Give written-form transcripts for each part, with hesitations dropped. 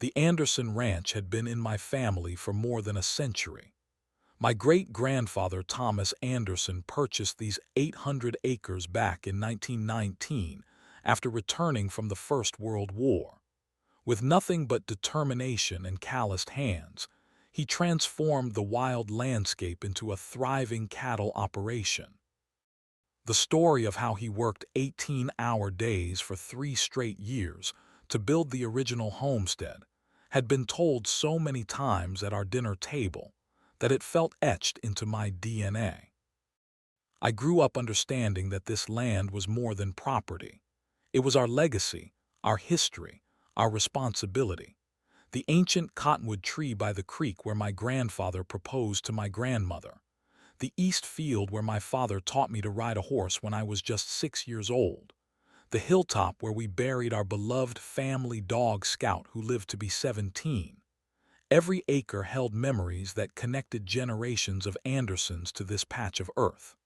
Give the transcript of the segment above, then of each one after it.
The Anderson Ranch had been in my family for more than a century. My great-grandfather Thomas Anderson purchased these 800 acres back in 1919 after returning from the First World War. With nothing but determination and calloused hands, he transformed the wild landscape into a thriving cattle operation. The story of how he worked 18-hour days for 3 straight years to build the original homestead had been told so many times at our dinner table that it felt etched into my DNA. I grew up understanding that this land was more than property. It was our legacy, our history, our responsibility. The ancient cottonwood tree by the creek where my grandfather proposed to my grandmother. The east field where my father taught me to ride a horse when I was just 6 years old. The hilltop where we buried our beloved family dog Scout who lived to be 17. Every acre held memories that connected generations of Andersons to this patch of earth.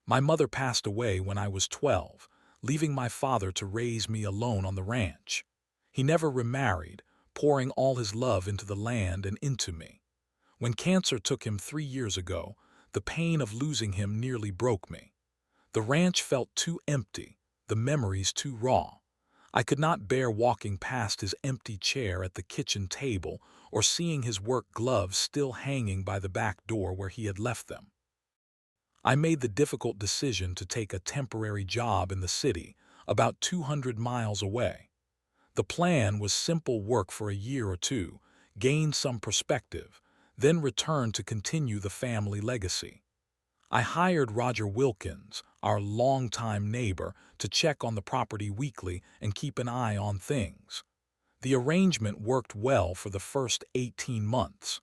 My mother passed away when I was 12, leaving my father to raise me alone on the ranch. He never remarried, pouring all his love into the land and into me. When cancer took him 3 years ago, the pain of losing him nearly broke me. The ranch felt too empty, the memories too raw. I could not bear walking past his empty chair at the kitchen table or seeing his work gloves still hanging by the back door where he had left them. I made the difficult decision to take a temporary job in the city, about 200 miles away. The plan was simple: work for a year or two, gain some perspective, then return to continue the family legacy. I hired Roger Wilkins, our longtime neighbor, to check on the property weekly and keep an eye on things. The arrangement worked well for the first 18 months.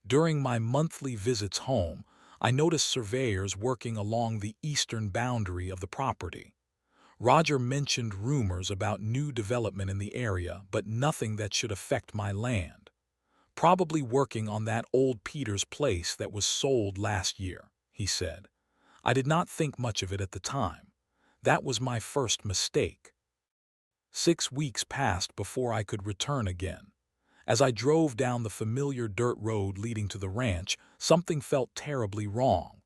During my monthly visits home, I noticed surveyors working along the eastern boundary of the property. Roger mentioned rumors about new development in the area, but nothing that should affect my land. Probably working on that old Peter's place that was sold last year, he said. I did not think much of it at the time. That was my first mistake. 6 weeks passed before I could return again. As I drove down the familiar dirt road leading to the ranch, something felt terribly wrong.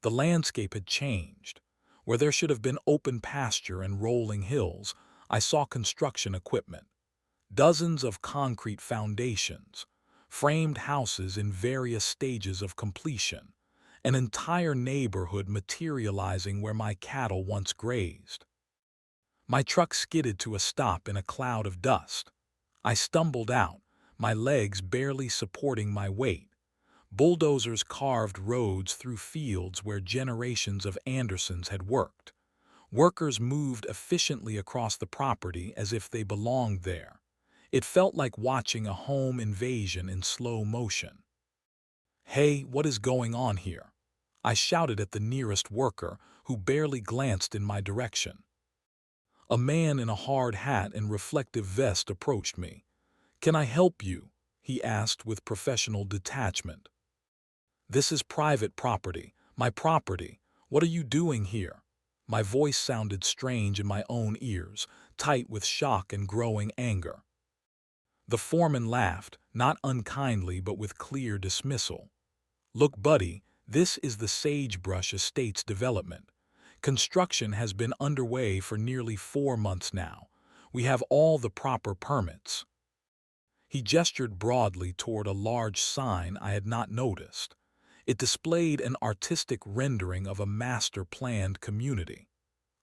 The landscape had changed. Where there should have been open pasture and rolling hills, I saw construction equipment. Dozens of concrete foundations, framed houses in various stages of completion, an entire neighborhood materializing where my cattle once grazed. My truck skidded to a stop in a cloud of dust. I stumbled out, my legs barely supporting my weight. Bulldozers carved roads through fields where generations of Andersons had worked. Workers moved efficiently across the property as if they belonged there. It felt like watching a home invasion in slow motion. "Hey, what is going on here?" I shouted at the nearest worker, who barely glanced in my direction. A man in a hard hat and reflective vest approached me. "Can I help you?" he asked with professional detachment. "This is private property, my property. What are you doing here?" My voice sounded strange in my own ears, tight with shock and growing anger. The foreman laughed, not unkindly but with clear dismissal. "Look, buddy, this is the Sagebrush Estates development. Construction has been underway for nearly 4 months now. We have all the proper permits." He gestured broadly toward a large sign I had not noticed. It displayed an artistic rendering of a master-planned community.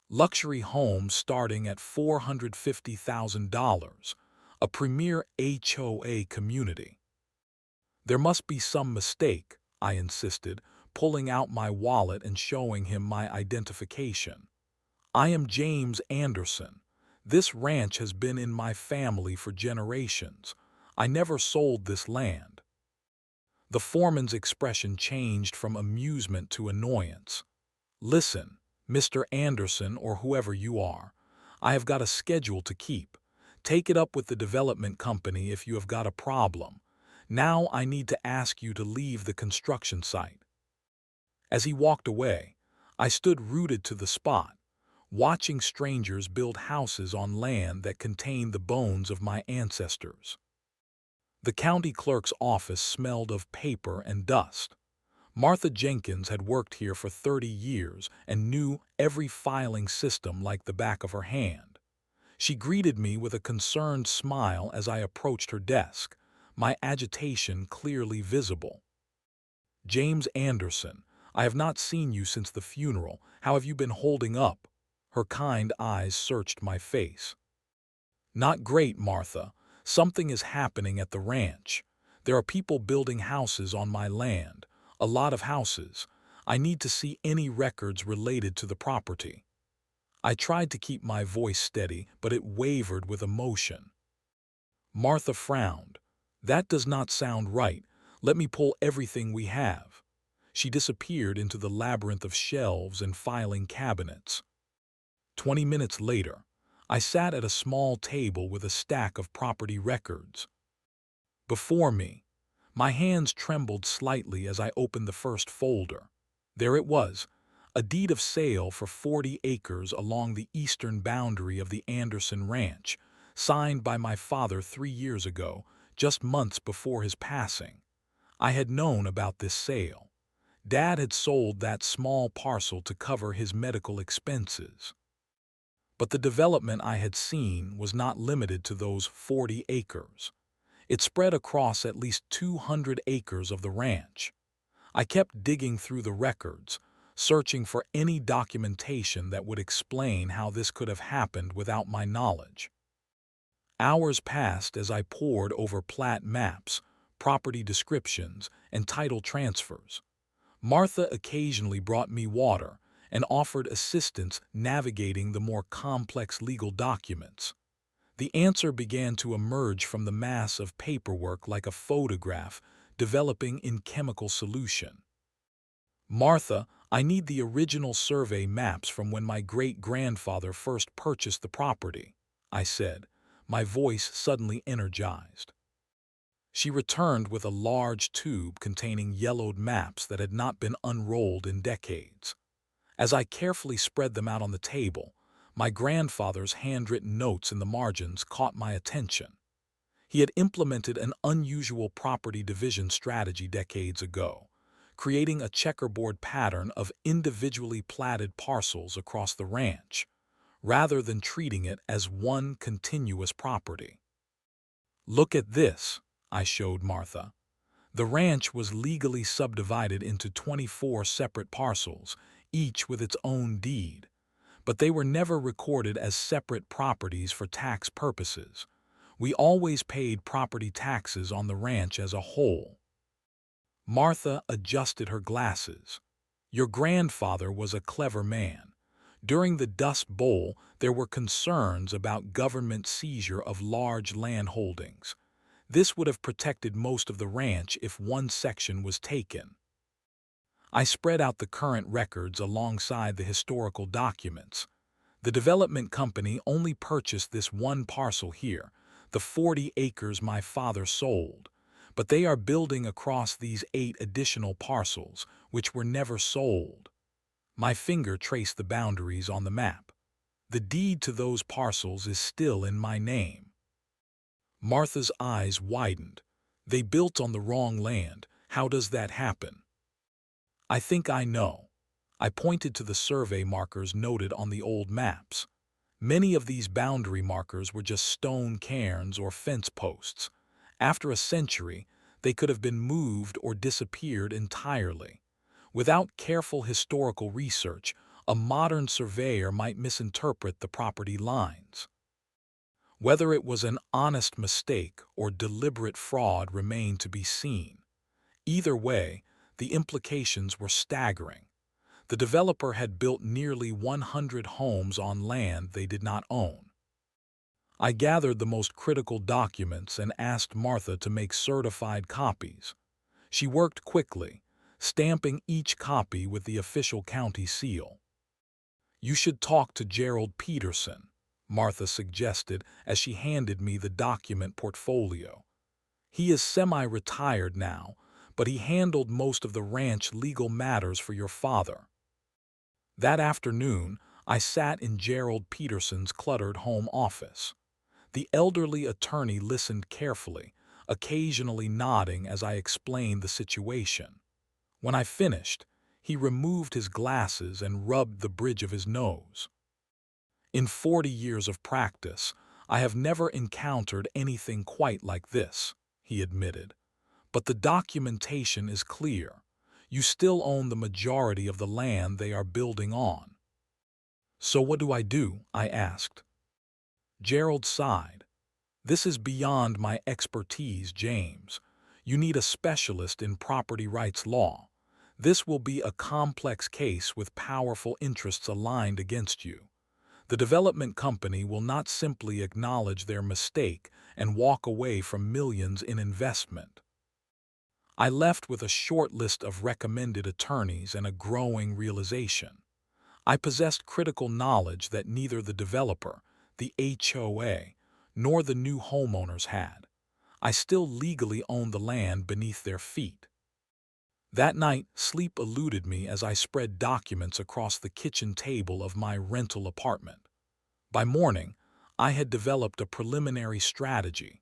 Luxury homes starting at $450,000, a premier HOA community. "There must be some mistake," I insisted, pulling out my wallet and showing him my identification. "I am James Anderson. This ranch has been in my family for generations. I never sold this land." The foreman's expression changed from amusement to annoyance. "Listen, Mr. Anderson or whoever you are, I have got a schedule to keep. Take it up with the development company if you have got a problem. Now I need to ask you to leave the construction site." As he walked away, I stood rooted to the spot, watching strangers build houses on land that contained the bones of my ancestors. The county clerk's office smelled of paper and dust. Martha Jenkins had worked here for 30 years and knew every filing system like the back of her hand. She greeted me with a concerned smile as I approached her desk, my agitation clearly visible. "James Anderson, I have not seen you since the funeral. How have you been holding up?" Her kind eyes searched my face. "Not great, Martha. Something is happening at the ranch. There are people building houses on my land, a lot of houses. I need to see any records related to the property." I tried to keep my voice steady, but it wavered with emotion. Martha frowned. "That does not sound right. Let me pull everything we have." She disappeared into the labyrinth of shelves and filing cabinets. 20 minutes later, I sat at a small table with a stack of property records. Before me, my hands trembled slightly as I opened the first folder. There it was, a deed of sale for 40 acres along the eastern boundary of the Anderson Ranch, signed by my father 3 years ago, just months before his passing. I had known about this sale. Dad had sold that small parcel to cover his medical expenses. But the development I had seen was not limited to those 40 acres. It spread across at least 200 acres of the ranch. I kept digging through the records, searching for any documentation that would explain how this could have happened without my knowledge. Hours passed as I pored over plat maps, property descriptions, and title transfers. Martha occasionally brought me water and offered assistance navigating the more complex legal documents. The answer began to emerge from the mass of paperwork like a photograph developing in chemical solution. "Martha, I need the original survey maps from when my great-grandfather first purchased the property," I said, my voice suddenly energized. She returned with a large tube containing yellowed maps that had not been unrolled in decades. As I carefully spread them out on the table, my grandfather's handwritten notes in the margins caught my attention. He had implemented an unusual property division strategy decades ago, creating a checkerboard pattern of individually platted parcels across the ranch, rather than treating it as one continuous property. "Look at this," I showed Martha. The ranch was legally subdivided into 24 separate parcels, each with its own deed, but they were never recorded as separate properties for tax purposes. We always paid property taxes on the ranch as a whole. Martha adjusted her glasses. "Your grandfather was a clever man. During the Dust Bowl, there were concerns about government seizure of large land holdings. This would have protected most of the ranch if one section was taken." I spread out the current records alongside the historical documents. The development company only purchased this one parcel here, the 40 acres my father sold, but they are building across these 8 additional parcels, which were never sold. My finger traced the boundaries on the map. The deed to those parcels is still in my name. Martha's eyes widened. "They built on the wrong land. How does that happen?" "I think I know." I pointed to the survey markers noted on the old maps. Many of these boundary markers were just stone cairns or fence posts. After a century, they could have been moved or disappeared entirely. Without careful historical research, a modern surveyor might misinterpret the property lines. Whether it was an honest mistake or deliberate fraud remained to be seen. Either way, the implications were staggering. The developer had built nearly 100 homes on land they did not own. I gathered the most critical documents and asked Martha to make certified copies. She worked quickly, stamping each copy with the official county seal. "You should talk to Gerald Peterson," Martha suggested as she handed me the document portfolio. "He is semi-retired now, but he handled most of the ranch legal matters for your father." That afternoon, I sat in Gerald Peterson's cluttered home office. The elderly attorney listened carefully, occasionally nodding as I explained the situation. When I finished, he removed his glasses and rubbed the bridge of his nose. In 40 years of practice, I have never encountered anything quite like this, he admitted. But the documentation is clear. You still own the majority of the land they are building on. So what do I do? I asked. Gerald sighed. This is beyond my expertise, James. You need a specialist in property rights law. This will be a complex case with powerful interests aligned against you. The development company will not simply acknowledge their mistake and walk away from millions in investment. I left with a short list of recommended attorneys and a growing realization. I possessed critical knowledge that neither the developer, the HOA, nor the new homeowners had. I still legally owned the land beneath their feet. That night, sleep eluded me as I spread documents across the kitchen table of my rental apartment. By morning, I had developed a preliminary strategy.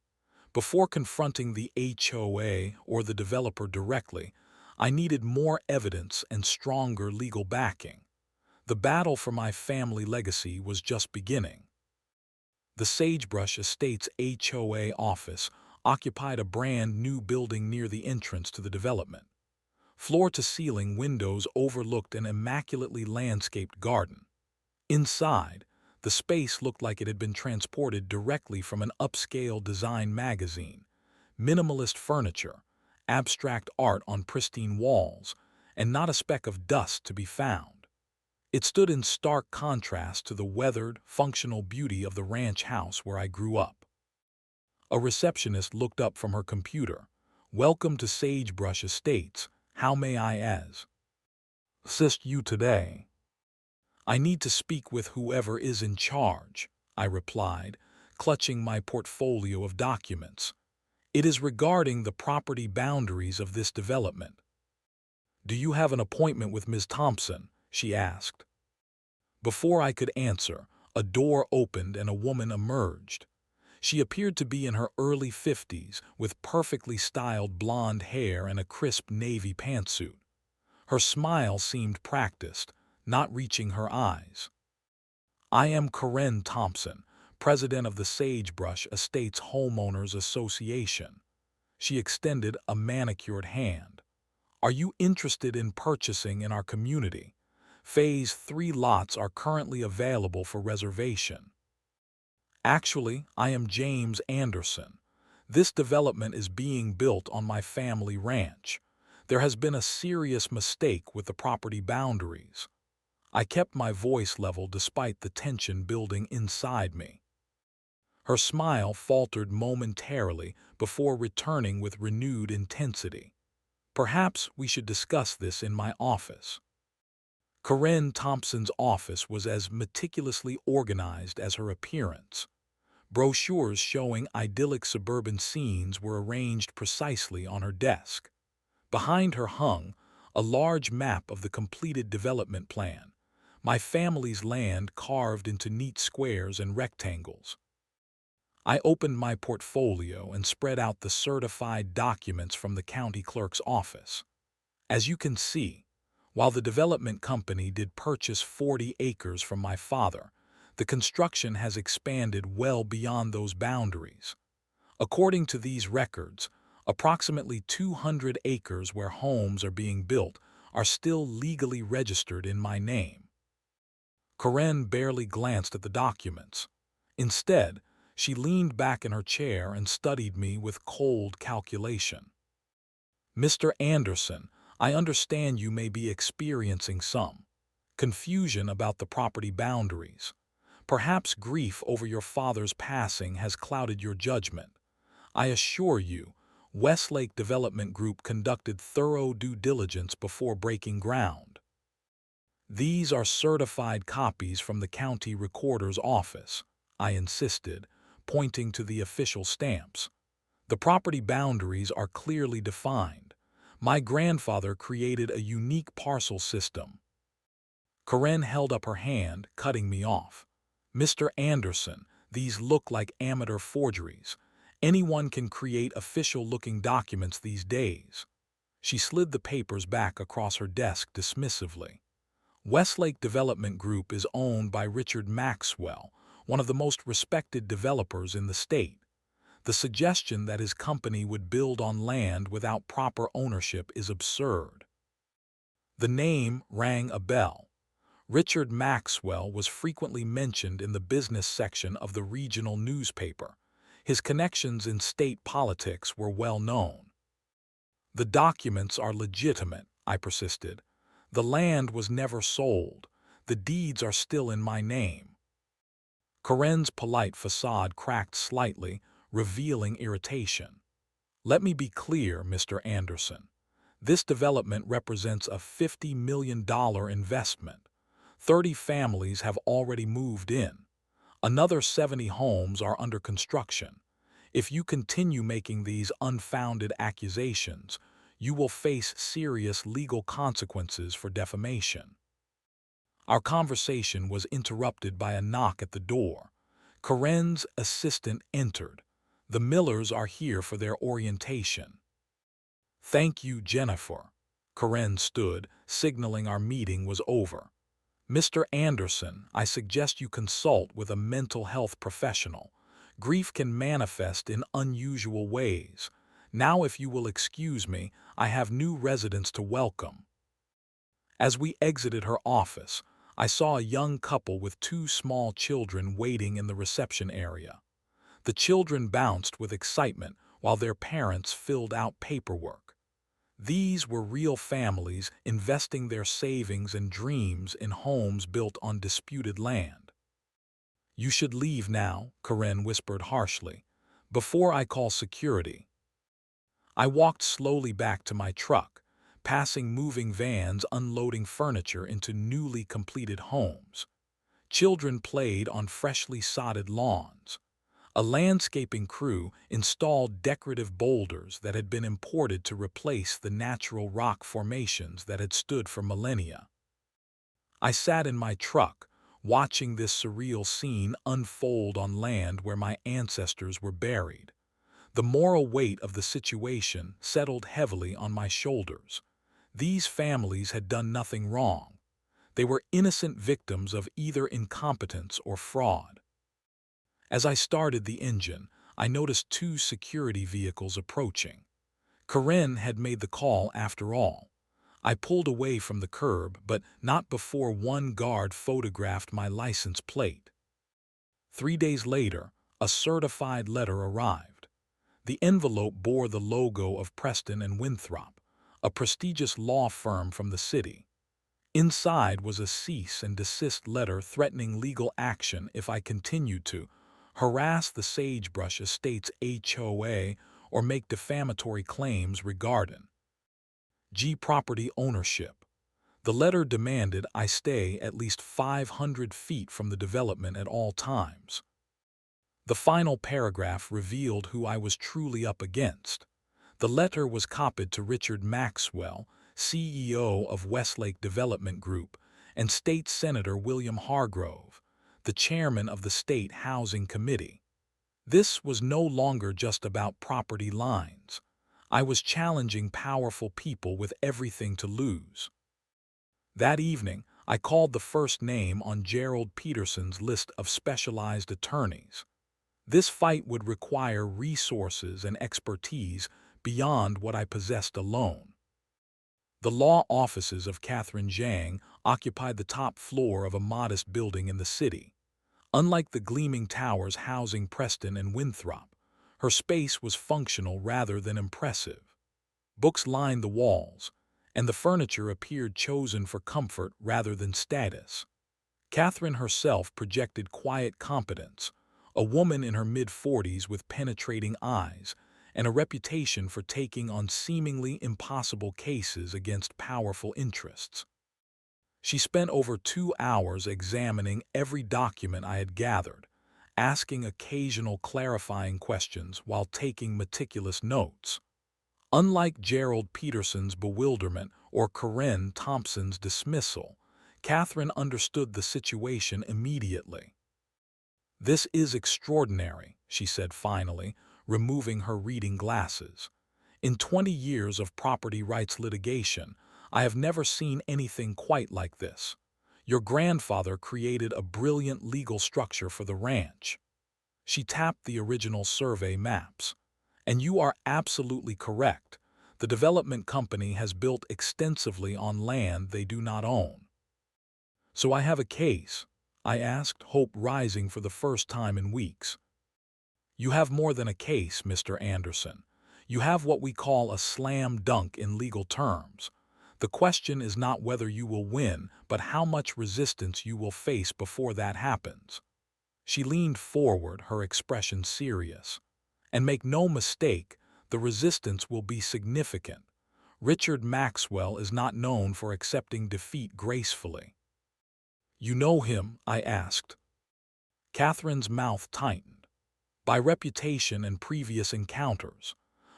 Before confronting the HOA or the developer directly, I needed more evidence and stronger legal backing. The battle for my family legacy was just beginning. The Sagebrush Estates HOA office occupied a brand new building near the entrance to the development. Floor-to-ceiling windows overlooked an immaculately landscaped garden. Inside, the space looked like it had been transported directly from an upscale design magazine. Minimalist furniture, abstract art on pristine walls, and not a speck of dust to be found. It stood in stark contrast to the weathered, functional beauty of the ranch house where I grew up. A receptionist looked up from her computer. "Welcome to Sagebrush Estates. How may I assist you today?" "I need to speak with whoever is in charge," I replied, clutching my portfolio of documents. "It is regarding the property boundaries of this development." "Do you have an appointment with Ms. Thompson?" she asked. Before I could answer, a door opened and a woman emerged. She appeared to be in her early 50s, with perfectly styled blonde hair and a crisp navy pantsuit. Her smile seemed practiced, not reaching her eyes. "I am Karen Thompson, president of the Sagebrush Estates Homeowners Association." She extended a manicured hand. "Are you interested in purchasing in our community? Phase 3 lots are currently available for reservation." "Actually, I am James Anderson. This development is being built on my family ranch. There has been a serious mistake with the property boundaries." I kept my voice level despite the tension building inside me. Her smile faltered momentarily before returning with renewed intensity. "Perhaps we should discuss this in my office." Karen Thompson's office was as meticulously organized as her appearance. Brochures showing idyllic suburban scenes were arranged precisely on her desk. Behind her hung a large map of the completed development plan, my family's land carved into neat squares and rectangles. I opened my portfolio and spread out the certified documents from the county clerk's office. As you can see, while the development company did purchase 40 acres from my father, the construction has expanded well beyond those boundaries. According to these records, approximately 200 acres where homes are being built are still legally registered in my name. Karen barely glanced at the documents. Instead, she leaned back in her chair and studied me with cold calculation. "Mr. Anderson, I understand you may be experiencing some confusion about the property boundaries. Perhaps grief over your father's passing has clouded your judgment. I assure you, Westlake Development Group conducted thorough due diligence before breaking ground. These are certified copies from the county recorder's office," I insisted, pointing to the official stamps. "The property boundaries are clearly defined. My grandfather created a unique parcel system." Karen held up her hand, cutting me off. "Mr. Anderson, these look like amateur forgeries. Anyone can create official-looking documents these days." She slid the papers back across her desk dismissively. "Westlake Development Group is owned by Richard Maxwell, one of the most respected developers in the state. The suggestion that his company would build on land without proper ownership is absurd." The name rang a bell. Richard Maxwell was frequently mentioned in the business section of the regional newspaper. His connections in state politics were well known. "The documents are legitimate," I persisted. "The land was never sold. The deeds are still in my name." Karen's polite facade cracked slightly, revealing irritation. "Let me be clear, Mr. Anderson. This development represents a $50 million investment. 30 families have already moved in. Another 70 homes are under construction. If you continue making these unfounded accusations, you will face serious legal consequences for defamation." Our conversation was interrupted by a knock at the door. Karen's assistant entered. "The Millers are here for their orientation." "Thank you, Jennifer." Karen stood, signaling our meeting was over. "Mr. Anderson, I suggest you consult with a mental health professional. Grief can manifest in unusual ways. Now, if you will excuse me, I have new residents to welcome." As we exited her office, I saw a young couple with 2 small children waiting in the reception area. The children bounced with excitement while their parents filled out paperwork. These were real families investing their savings and dreams in homes built on disputed land. "You should leave now," Karen whispered harshly, "before I call security." I walked slowly back to my truck, passing moving vans unloading furniture into newly completed homes. Children played on freshly sodded lawns. A landscaping crew installed decorative boulders that had been imported to replace the natural rock formations that had stood for millennia. I sat in my truck, watching this surreal scene unfold on land where my ancestors were buried. The moral weight of the situation settled heavily on my shoulders. These families had done nothing wrong. They were innocent victims of either incompetence or fraud. As I started the engine, I noticed 2 security vehicles approaching. Karen had made the call after all. I pulled away from the curb, but not before one guard photographed my license plate. 3 days later, a certified letter arrived. The envelope bore the logo of Preston and Winthrop, a prestigious law firm from the city. Inside was a cease and desist letter threatening legal action if I continued to harass the Sagebrush Estates HOA or make defamatory claims regarding property ownership. The letter demanded I stay at least 500 feet from the development at all times. The final paragraph revealed who I was truly up against. The letter was copied to Richard Maxwell, CEO of Westlake Development Group, and State Senator William Hargrove, the chairman of the State Housing Committee. This was no longer just about property lines. I was challenging powerful people with everything to lose. That evening, I called the first name on Gerald Peterson's list of specialized attorneys. This fight would require resources and expertise beyond what I possessed alone. The law offices of Catherine Zhang occupied the top floor of a modest building in the city. Unlike the gleaming towers housing Preston and Winthrop, her space was functional rather than impressive. Books lined the walls, and the furniture appeared chosen for comfort rather than status. Catherine herself projected quiet competence, a woman in her mid-40s with penetrating eyes, and a reputation for taking on seemingly impossible cases against powerful interests. She spent over 2 hours examining every document I had gathered, asking occasional clarifying questions while taking meticulous notes. Unlike Gerald Peterson's bewilderment or Karen Thompson's dismissal, Catherine understood the situation immediately. "This is extraordinary," she said finally, removing her reading glasses. "In 20 years of property rights litigation, I have never seen anything quite like this. Your grandfather created a brilliant legal structure for the ranch." She tapped the original survey maps. "And you are absolutely correct. The development company has built extensively on land they do not own." "So I have a case?" I asked, hope rising for the first time in weeks. "You have more than a case, Mr. Anderson. You have what we call a slam dunk in legal terms. The question is not whether you will win, but how much resistance you will face before that happens." She leaned forward, her expression serious. "And make no mistake, the resistance will be significant. Richard Maxwell is not known for accepting defeat gracefully." "You know him?" I asked. Catherine's mouth tightened. "By reputation and previous encounters.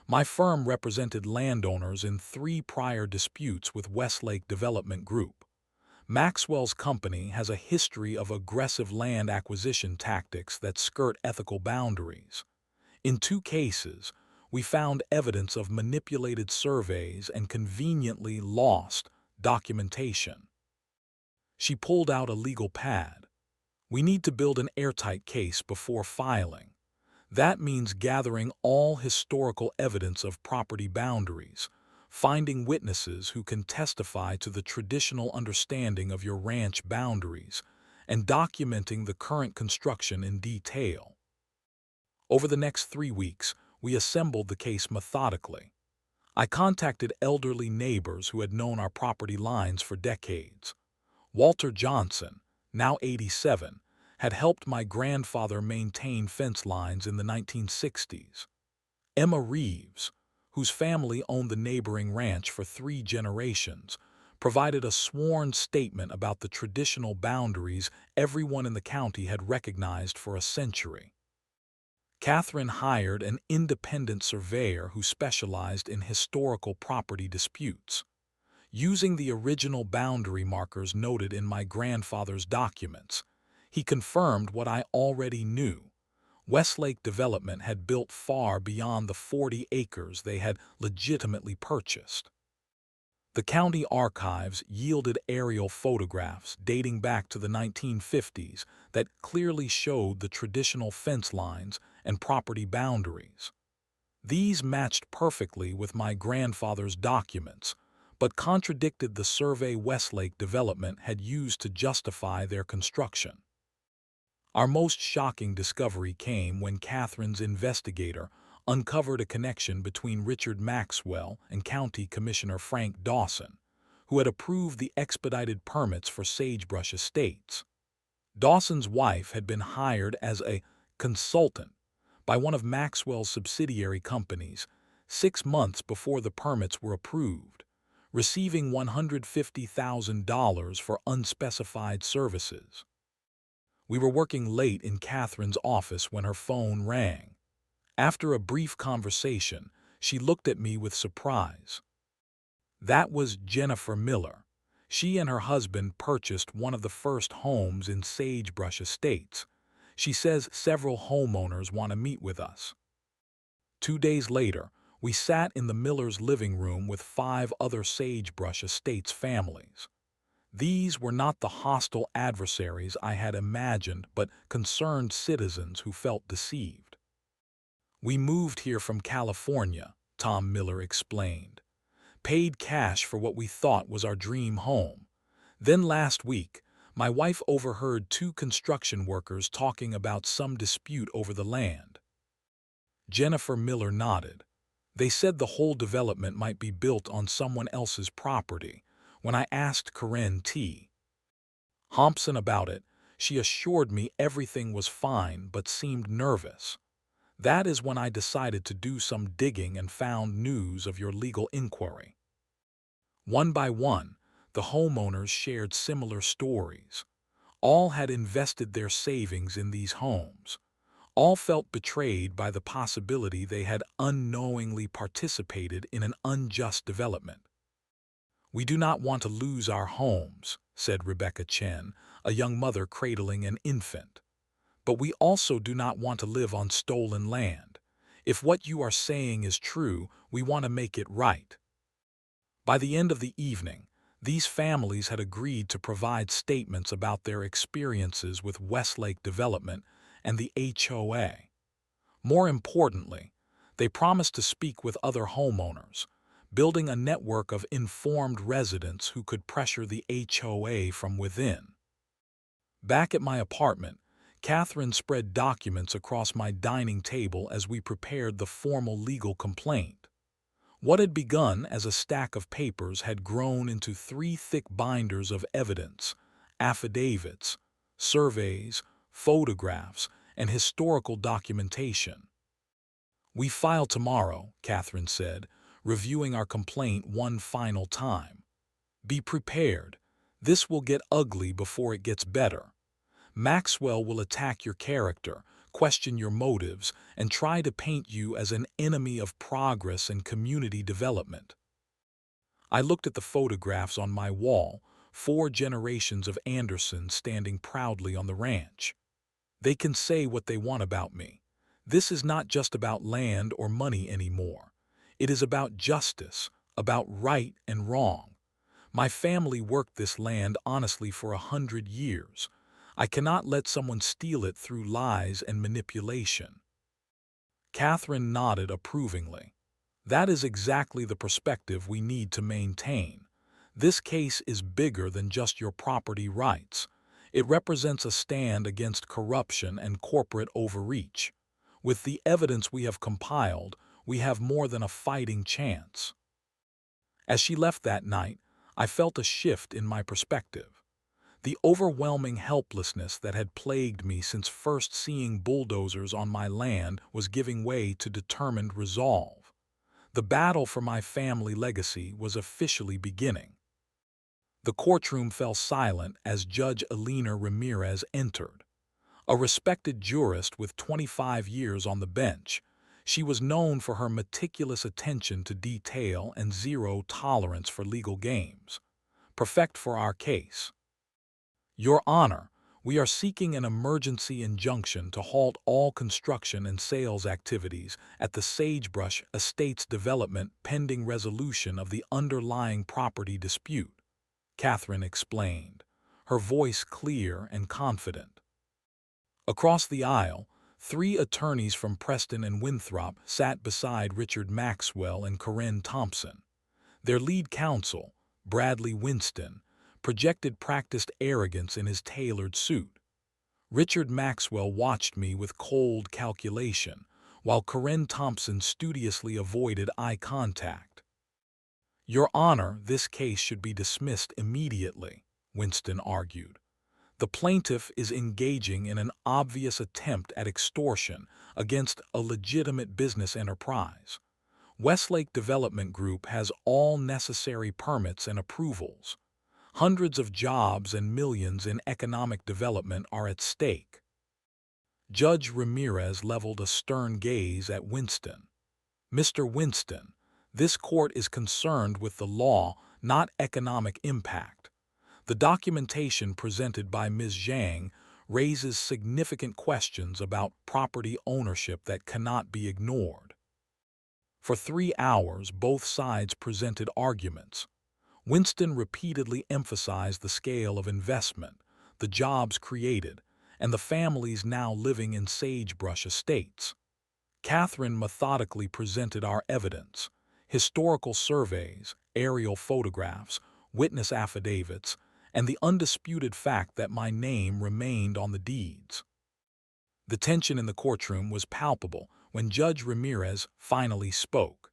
My firm represented landowners in 3 prior disputes with Westlake Development Group. Maxwell's company has a history of aggressive land acquisition tactics that skirt ethical boundaries. In 2 cases, we found evidence of manipulated surveys and conveniently lost documentation." She pulled out a legal pad. "We need to build an airtight case before filing. That means gathering all historical evidence of property boundaries, finding witnesses who can testify to the traditional understanding of your ranch boundaries, and documenting the current construction in detail." Over the next 3 weeks, we assembled the case methodically. I contacted elderly neighbors who had known our property lines for decades. Walter Johnson, now 87, had helped my grandfather maintain fence lines in the 1960s. Emma Reeves, whose family owned the neighboring ranch for 3 generations, provided a sworn statement about the traditional boundaries everyone in the county had recognized for a century. Catherine hired an independent surveyor who specialized in historical property disputes. Using the original boundary markers noted in my grandfather's documents, he confirmed what I already knew. Westlake Development had built far beyond the 40 acres they had legitimately purchased. The county archives yielded aerial photographs dating back to the 1950s that clearly showed the traditional fence lines and property boundaries. These matched perfectly with my grandfather's documents, but contradicted the survey Westlake Development had used to justify their construction. Our most shocking discovery came when Catherine's investigator uncovered a connection between Richard Maxwell and County Commissioner Frank Dawson, who had approved the expedited permits for Sagebrush Estates. Dawson's wife had been hired as a consultant by one of Maxwell's subsidiary companies 6 months before the permits were approved, receiving $150,000 for unspecified services. We were working late in Catherine's office when her phone rang. After a brief conversation, she looked at me with surprise. That was Jennifer Miller. She and her husband purchased one of the first homes in Sagebrush Estates. She says several homeowners want to meet with us. 2 days later, we sat in the Millers' living room with 5 other Sagebrush Estates families. These were not the hostile adversaries I had imagined, but concerned citizens who felt deceived. "We moved here from California," Tom Miller explained. "Paid cash for what we thought was our dream home. Then last week, my wife overheard 2 construction workers talking about some dispute over the land." Jennifer Miller nodded. "They said the whole development might be built on someone else's property. When I asked Karen T. Thompson about it, she assured me everything was fine but seemed nervous. That is when I decided to do some digging and found news of your legal inquiry." One by one, the homeowners shared similar stories. All had invested their savings in these homes. All felt betrayed by the possibility they had unknowingly participated in an unjust development. "We do not want to lose our homes," said Rebecca Chen, a young mother cradling an infant. "But we also do not want to live on stolen land. If what you are saying is true, we want to make it right." By the end of the evening, these families had agreed to provide statements about their experiences with Westlake Development and the HOA. More importantly, they promised to speak with other homeowners, building a network of informed residents who could pressure the HOA from within. Back at my apartment, Catherine spread documents across my dining table as we prepared the formal legal complaint. What had begun as a stack of papers had grown into 3 thick binders of evidence: affidavits, surveys, photographs, and historical documentation. "We file tomorrow," Catherine said, reviewing our complaint one final time. "Be prepared. This will get ugly before it gets better. Maxwell will attack your character, question your motives, and try to paint you as an enemy of progress and community development." I looked at the photographs on my wall, 4 generations of Andersons standing proudly on the ranch. They can say what they want about me. This is not just about land or money anymore. It is about justice, about right and wrong. My family worked this land honestly for 100 years. I cannot let someone steal it through lies and manipulation. Catherine nodded approvingly. That is exactly the perspective we need to maintain. This case is bigger than just your property rights. It represents a stand against corruption and corporate overreach. With the evidence we have compiled, we have more than a fighting chance. As she left that night, I felt a shift in my perspective. The overwhelming helplessness that had plagued me since first seeing bulldozers on my land was giving way to determined resolve. The battle for my family legacy was officially beginning. The courtroom fell silent as Judge Elena Ramirez entered. A respected jurist with 25 years on the bench, she was known for her meticulous attention to detail and zero tolerance for legal games. Perfect for our case. "Your Honor, we are seeking an emergency injunction to halt all construction and sales activities at the Sagebrush Estates development pending resolution of the underlying property dispute," Catherine explained, her voice clear and confident. Across the aisle, 3 attorneys from Preston and Winthrop sat beside Richard Maxwell and Karen Thompson. Their lead counsel, Bradley Winston, projected practiced arrogance in his tailored suit. Richard Maxwell watched me with cold calculation, while Karen Thompson studiously avoided eye contact. "Your Honor, this case should be dismissed immediately," Winston argued. "The plaintiff is engaging in an obvious attempt at extortion against a legitimate business enterprise. Westlake Development Group has all necessary permits and approvals. Hundreds of jobs and millions in economic development are at stake." Judge Ramirez leveled a stern gaze at Winston. "Mr. Winston, this court is concerned with the law, not economic impact. The documentation presented by Ms. Zhang raises significant questions about property ownership that cannot be ignored." For 3 hours, both sides presented arguments. Winston repeatedly emphasized the scale of investment, the jobs created, and the families now living in Sagebrush Estates. Catherine methodically presented our evidence: historical surveys, aerial photographs, witness affidavits, and the undisputed fact that my name remained on the deeds. The tension in the courtroom was palpable when Judge Ramirez finally spoke.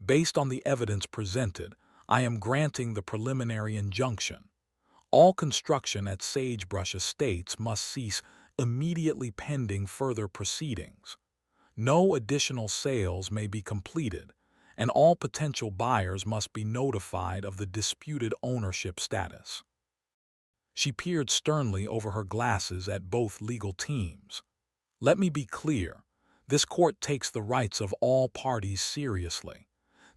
"Based on the evidence presented, I am granting the preliminary injunction. All construction at Sagebrush Estates must cease immediately pending further proceedings. No additional sales may be completed, and all potential buyers must be notified of the disputed ownership status." She peered sternly over her glasses at both legal teams. "Let me be clear. This court takes the rights of all parties seriously.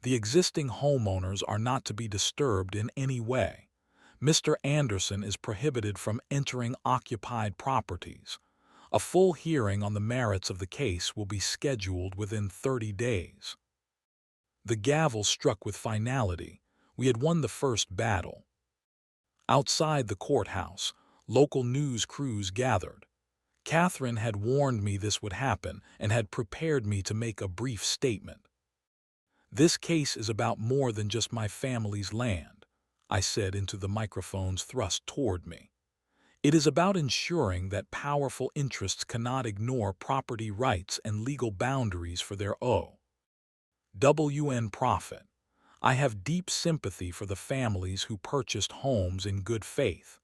The existing homeowners are not to be disturbed in any way. Mr. Anderson is prohibited from entering occupied properties. A full hearing on the merits of the case will be scheduled within 30 days. The gavel struck with finality. We had won the first battle. Outside the courthouse, local news crews gathered. Catherine had warned me this would happen and had prepared me to make a brief statement. "This case is about more than just my family's land," I said into the microphones thrust toward me. "It is about ensuring that powerful interests cannot ignore property rights and legal boundaries for their own profit. I have deep sympathy for the families who purchased homes in good faith.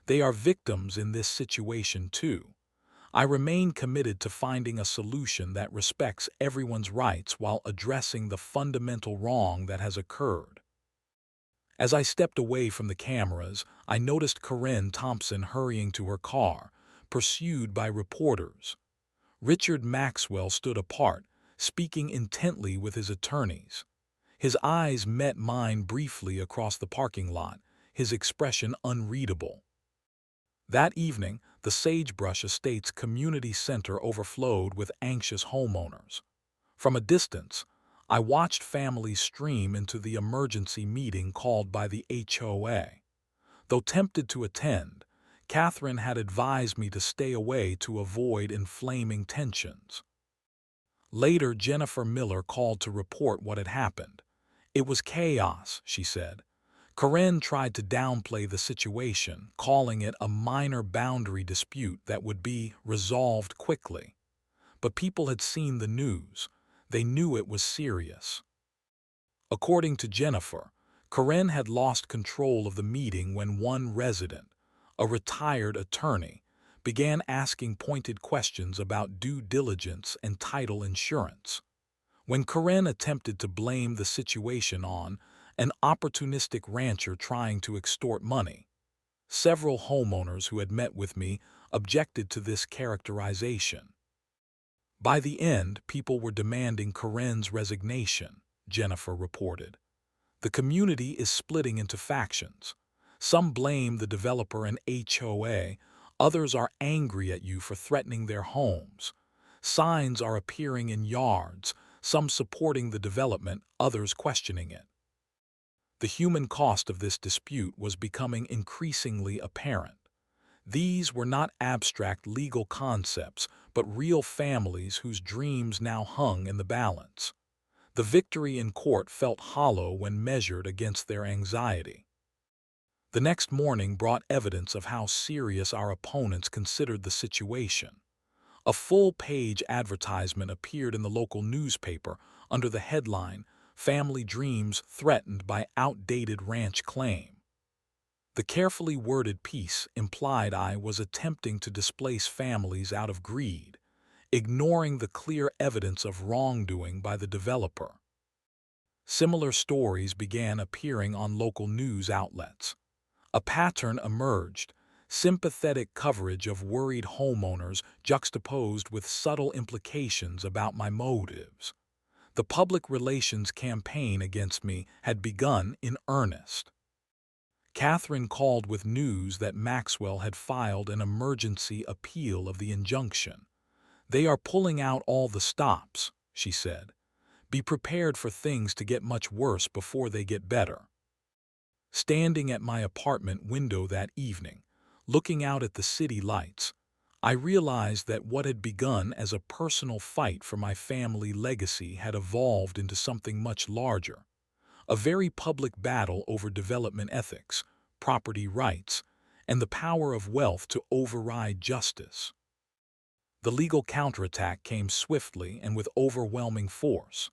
They are victims in this situation too. I remain committed to finding a solution that respects everyone's rights while addressing the fundamental wrong that has occurred." As I stepped away from the cameras, I noticed Karen Thompson hurrying to her car, pursued by reporters. Richard Maxwell stood apart, speaking intently with his attorneys. His eyes met mine briefly across the parking lot, his expression unreadable. That evening, the Sagebrush Estates Community Center overflowed with anxious homeowners. From a distance, I watched families stream into the emergency meeting called by the HOA. Though tempted to attend, Catherine had advised me to stay away to avoid inflaming tensions. Later, Jennifer Miller called to report what had happened. "It was chaos," she said. Karen tried to downplay the situation, calling it a minor boundary dispute that would be resolved quickly. But people had seen the news. They knew it was serious. According to Jennifer, Karen had lost control of the meeting when one resident, a retired attorney, began asking pointed questions about due diligence and title insurance. When Karen attempted to blame the situation on an opportunistic rancher trying to extort money, several homeowners who had met with me objected to this characterization. By the end, people were demanding Karen's resignation, Jennifer reported. "The community is splitting into factions. Some blame the developer and HOA, others are angry at you for threatening their homes. Signs are appearing in yards, some supporting the development, others questioning it." The human cost of this dispute was becoming increasingly apparent. These were not abstract legal concepts, but real families whose dreams now hung in the balance. The victory in court felt hollow when measured against their anxiety. The next morning brought evidence of how serious our opponents considered the situation. A full-page advertisement appeared in the local newspaper under the headline, "Family Dreams Threatened by Outdated Ranch Claim." The carefully worded piece implied I was attempting to displace families out of greed, ignoring the clear evidence of wrongdoing by the developer. Similar stories began appearing on local news outlets. A pattern emerged: sympathetic coverage of worried homeowners juxtaposed with subtle implications about my motives. The public relations campaign against me had begun in earnest. Catherine called with news that Maxwell had filed an emergency appeal of the injunction. "They are pulling out all the stops," she said. "Be prepared for things to get much worse before they get better." Standing at my apartment window that evening, looking out at the city lights, I realized that what had begun as a personal fight for my family legacy had evolved into something much larger. A very public battle over development ethics, property rights, and the power of wealth to override justice. The legal counterattack came swiftly and with overwhelming force.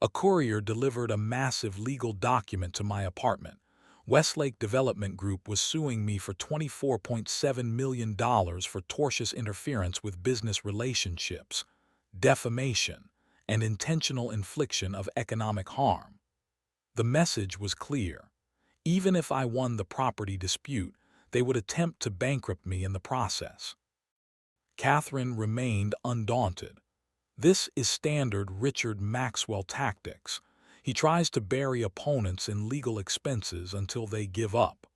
A courier delivered a massive legal document to my apartment. Westlake Development Group was suing me for $24.7 million for tortious interference with business relationships, defamation, and intentional infliction of economic harm. The message was clear. Even if I won the property dispute, they would attempt to bankrupt me in the process. Catherine remained undaunted. "This is standard Richard Maxwell tactics. He tries to bury opponents in legal expenses until they give up."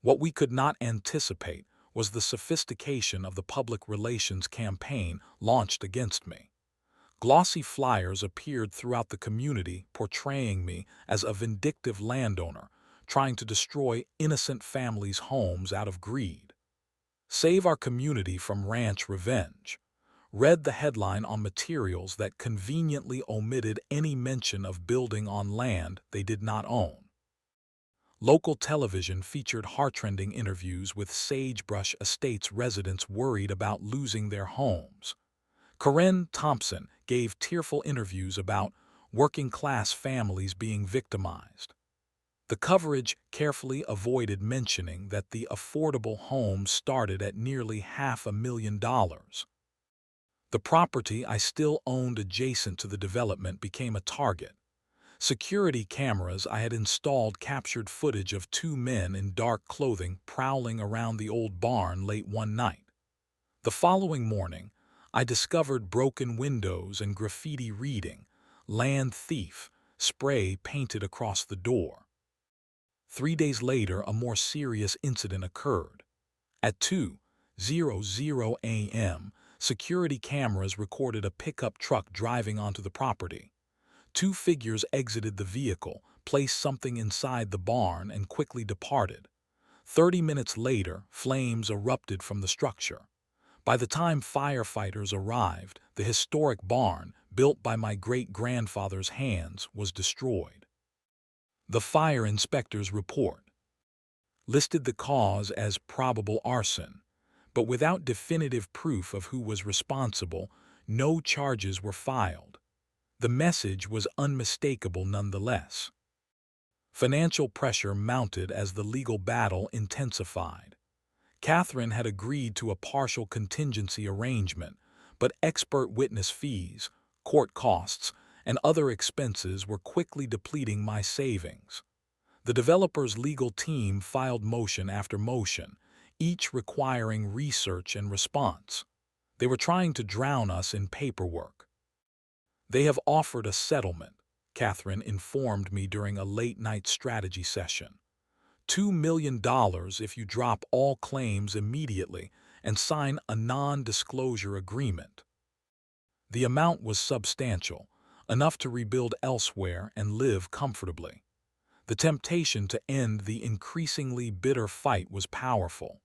What we could not anticipate was the sophistication of the public relations campaign launched against me. Glossy flyers appeared throughout the community portraying me as a vindictive landowner trying to destroy innocent families' homes out of greed. Save our community from ranch revenge. Read the headline on materials that conveniently omitted any mention of building on land they did not own. Local television featured heartrending interviews with Sagebrush Estates residents worried about losing their homes. Karen Thompson gave tearful interviews about working-class families being victimized. The coverage carefully avoided mentioning that the affordable home started at nearly $500,000. The property I still owned adjacent to the development became a target. Security cameras I had installed captured footage of two men in dark clothing prowling around the old barn late one night. The following morning, I discovered broken windows and graffiti reading, "Land Thief," spray painted across the door. 3 days later, a more serious incident occurred. At 2:00 a.m., security cameras recorded a pickup truck driving onto the property. Two figures exited the vehicle, placed something inside the barn, and quickly departed. 30 minutes later, flames erupted from the structure. By the time firefighters arrived, the historic barn, built by my great-grandfather's hands, was destroyed. The fire inspector's report listed the cause as probable arson, but without definitive proof of who was responsible, no charges were filed. The message was unmistakable nonetheless. Financial pressure mounted as the legal battle intensified. Catherine had agreed to a partial contingency arrangement, but expert witness fees, court costs, and other expenses were quickly depleting my savings. The developer's legal team filed motion after motion, each requiring research and response. They were trying to drown us in paperwork. "They have offered a settlement," Catherine informed me during a late-night strategy session. $2 million if you drop all claims immediately and sign a non-disclosure agreement. The amount was substantial, enough to rebuild elsewhere and live comfortably. The temptation to end the increasingly bitter fight was powerful.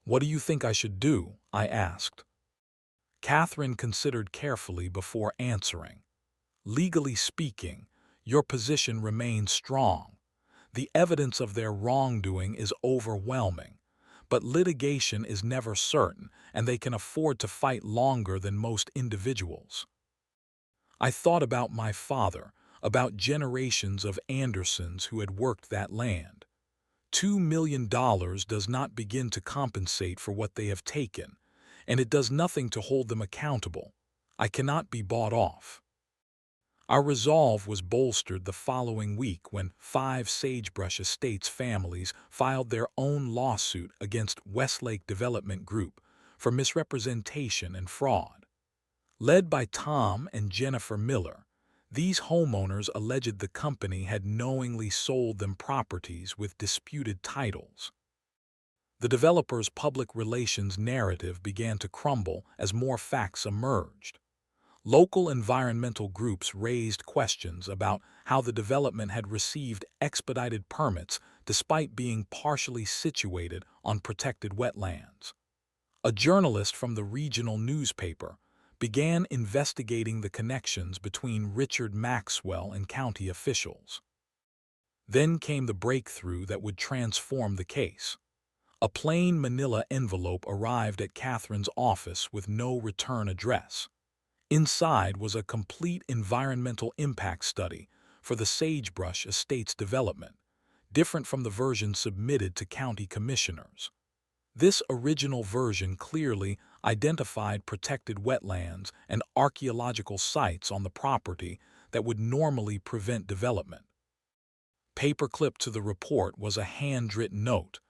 "What do you think I should do?" I asked. Catherine considered carefully before answering. "Legally speaking, your position remains strong. The evidence of their wrongdoing is overwhelming, but litigation is never certain, and they can afford to fight longer than most individuals." I thought about my father, about generations of Andersons who had worked that land. $2 million does not begin to compensate for what they have taken, and it does nothing to hold them accountable. I cannot be bought off. Our resolve was bolstered the following week when 5 Sagebrush Estates families filed their own lawsuit against Westlake Development Group for misrepresentation and fraud. Led by Tom and Jennifer Miller, these homeowners alleged the company had knowingly sold them properties with disputed titles. The developer's public relations narrative began to crumble as more facts emerged. Local environmental groups raised questions about how the development had received expedited permits despite being partially situated on protected wetlands. A journalist from the regional newspaper began investigating the connections between Richard Maxwell and county officials. Then came the breakthrough that would transform the case. A plain manila envelope arrived at Catherine's office with no return address. Inside was a complete environmental impact study for the Sagebrush Estates development, different from the version submitted to county commissioners. This original version clearly identified protected wetlands and archaeological sites on the property that would normally prevent development. Paperclipped to the report was a handwritten note.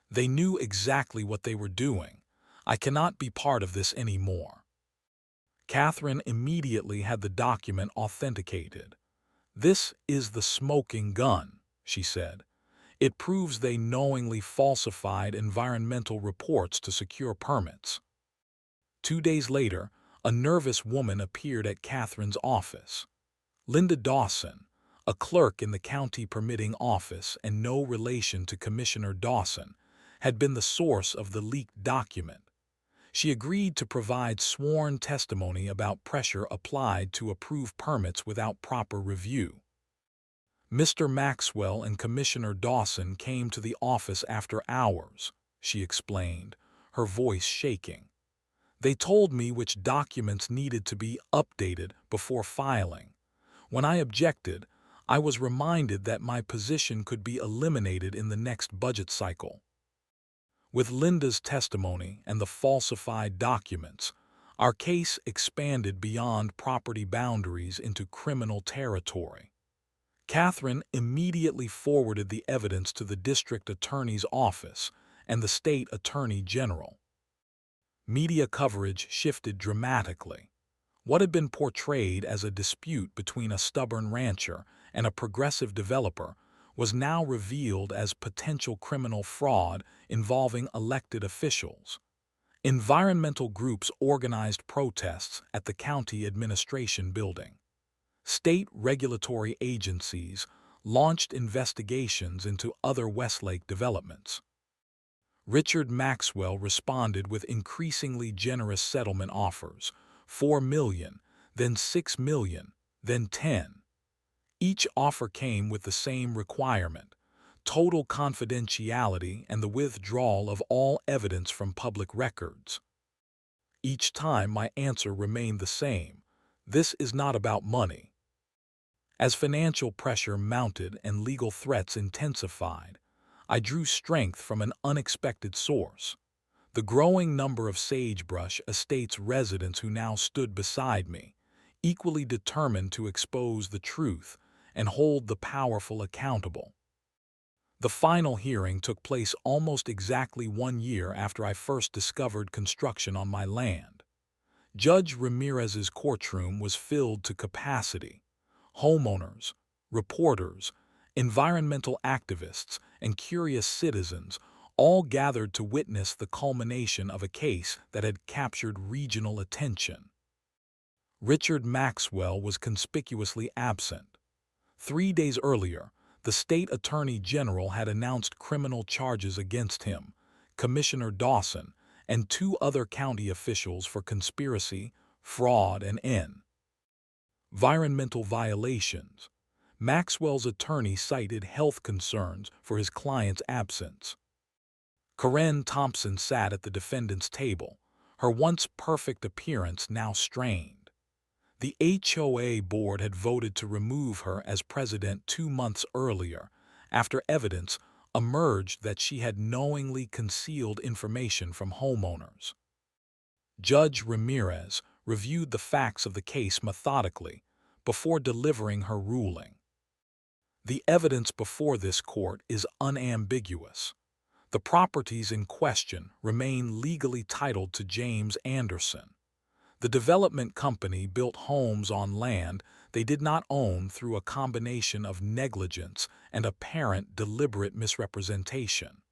"They knew exactly what they were doing. I cannot be part of this anymore." Catherine immediately had the document authenticated. "This is the smoking gun," she said. It proves they knowingly falsified environmental reports to secure permits. 2 days later, a nervous woman appeared at Catherine's office. Linda Dawson, a clerk in the county permitting office and no relation to Commissioner Dawson, had been the source of the leaked document. She agreed to provide sworn testimony about pressure applied to approve permits without proper review. Mr. Maxwell and Commissioner Dawson came to the office after hours, she explained, her voice shaking. They told me which documents needed to be updated before filing. When I objected, I was reminded that my position could be eliminated in the next budget cycle. With Linda's testimony and the falsified documents, our case expanded beyond property boundaries into criminal territory. Catherine immediately forwarded the evidence to the district attorney's office and the state attorney general. Media coverage shifted dramatically. What had been portrayed as a dispute between a stubborn rancher and a progressive developer was now revealed as potential criminal fraud involving elected officials. Environmental groups organized protests at the county administration building. State regulatory agencies launched investigations into other Westlake developments. Richard Maxwell responded with increasingly generous settlement offers, $4 million, then $6 million, then $10 million. Each offer came with the same requirement: total confidentiality and the withdrawal of all evidence from public records. Each time my answer remained the same: this is not about money. As financial pressure mounted and legal threats intensified, I drew strength from an unexpected source: the growing number of Sagebrush Estates residents who now stood beside me, equally determined to expose the truth and hold the powerful accountable. The final hearing took place almost exactly 1 year after I first discovered construction on my land. Judge Ramirez's courtroom was filled to capacity. Homeowners, reporters, environmental activists, and curious citizens all gathered to witness the culmination of a case that had captured regional attention. Richard Maxwell was conspicuously absent. 3 days earlier, the state attorney general had announced criminal charges against him, Commissioner Dawson, and 2 other county officials for conspiracy, fraud, and environmental violations. Maxwell's attorney cited health concerns for his client's absence. Karen Thompson sat at the defendant's table, her once perfect appearance now strained. The HOA board had voted to remove her as president 2 months earlier, after evidence emerged that she had knowingly concealed information from homeowners. Judge Ramirez reviewed the facts of the case methodically before delivering her ruling. The evidence before this court is unambiguous. The properties in question remain legally titled to James Anderson. The development company built homes on land they did not own through a combination of negligence and apparent deliberate misrepresentation.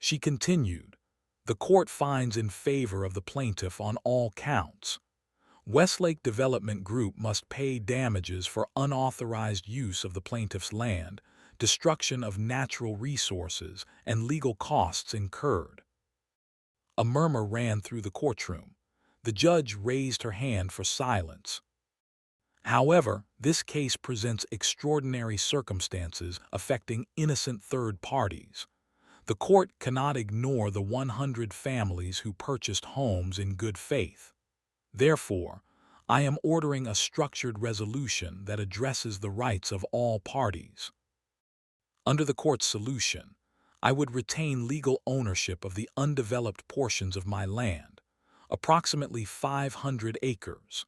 She continued, "The court finds in favor of the plaintiff on all counts. Westlake Development Group must pay damages for unauthorized use of the plaintiff's land, destruction of natural resources, and legal costs incurred." A murmur ran through the courtroom. The judge raised her hand for silence. However, this case presents extraordinary circumstances affecting innocent third parties. The court cannot ignore the 100 families who purchased homes in good faith. Therefore, I am ordering a structured resolution that addresses the rights of all parties. Under the court's solution, I would retain legal ownership of the undeveloped portions of my land, approximately 500 acres.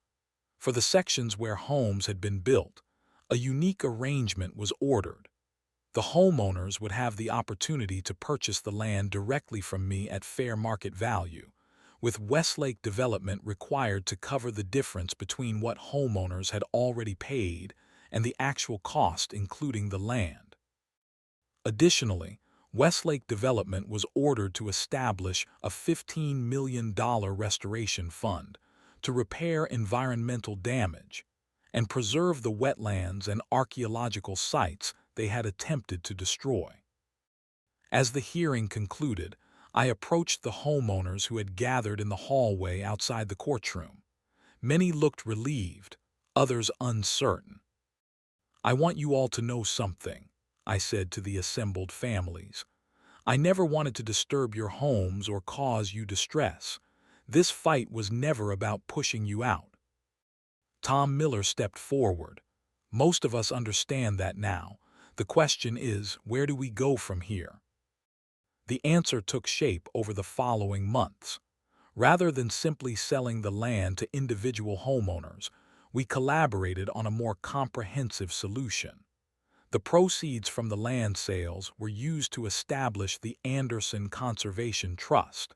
For the sections where homes had been built, a unique arrangement was ordered. The homeowners would have the opportunity to purchase the land directly from me at fair market value, with Westlake Development required to cover the difference between what homeowners had already paid and the actual cost, including the land. Additionally, Westlake Development was ordered to establish a $15 million restoration fund to repair environmental damage and preserve the wetlands and archaeological sites they had attempted to destroy. As the hearing concluded, I approached the homeowners who had gathered in the hallway outside the courtroom. Many looked relieved, others uncertain. "I want you all to know something," I said to the assembled families. "I never wanted to disturb your homes or cause you distress. This fight was never about pushing you out." Tom Miller stepped forward. "Most of us understand that now. The question is, where do we go from here?" The answer took shape over the following months. Rather than simply selling the land to individual homeowners, we collaborated on a more comprehensive solution. The proceeds from the land sales were used to establish the Anderson Conservation Trust,